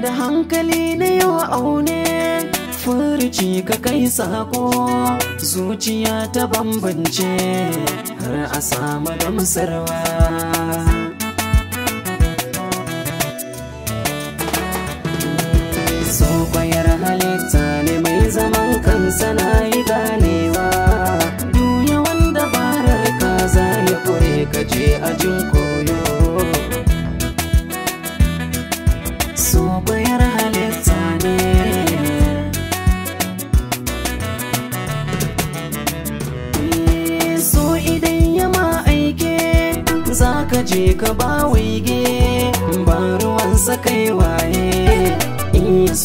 da hankali na yau aune furci ka kai sako zuciya ta bambance har a samu gamsarwa so kwayar halitta ne mai zaman kansa na yi ganewa duya wanda barar ka za ya kure ka je ajin koyo so kwayar halitta ne so idan ya ma aike za ka je ka ba waige ba ruwansa kai waye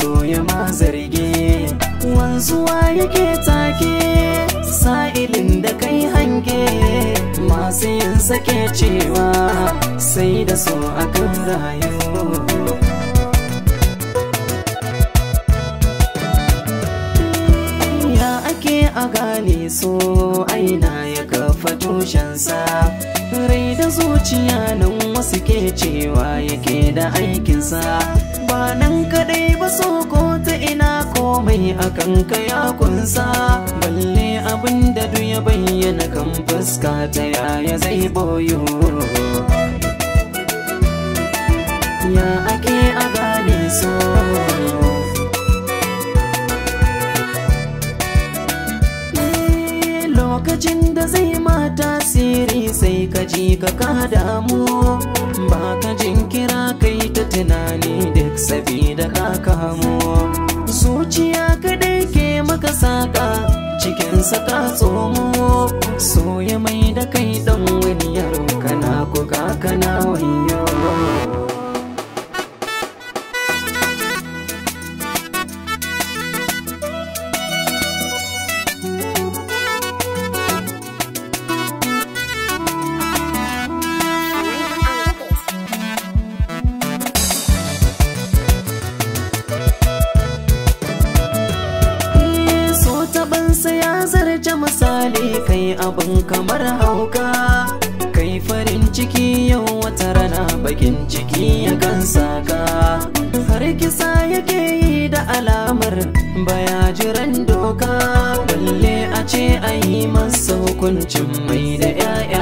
so ya ma zarge wanzuwa yake take sa'ilin da kai hange masu yin sake cewa sai da so akan rayu ya ake a gane so aina ya kafa tushensa rai da zuciya nan wasu ke cewa yake da aikinsa ba nan kadai ba so ko ta ina komai akan ka ya kunsa balle abin da duk ya bayyana kan fuska ta yaya zai boyo ya ake a gane so lokacin da zai ma tasiri sai ka ji ka damu ba ka jinkira kai ta tunani duk sabida ka kamo zuciya kadai ke maka saka cikin saka tsomo so ya mai da kai dan wani yaro kana kuka kana wayo ya zarce misali kai abin kamar hauka kai farin ciki yau wata rana bakin ciki ya kansa ka har kisa yake yi da alamar baya jiran doka balle a ce a yi masa hukuncin mai da 'ya'ya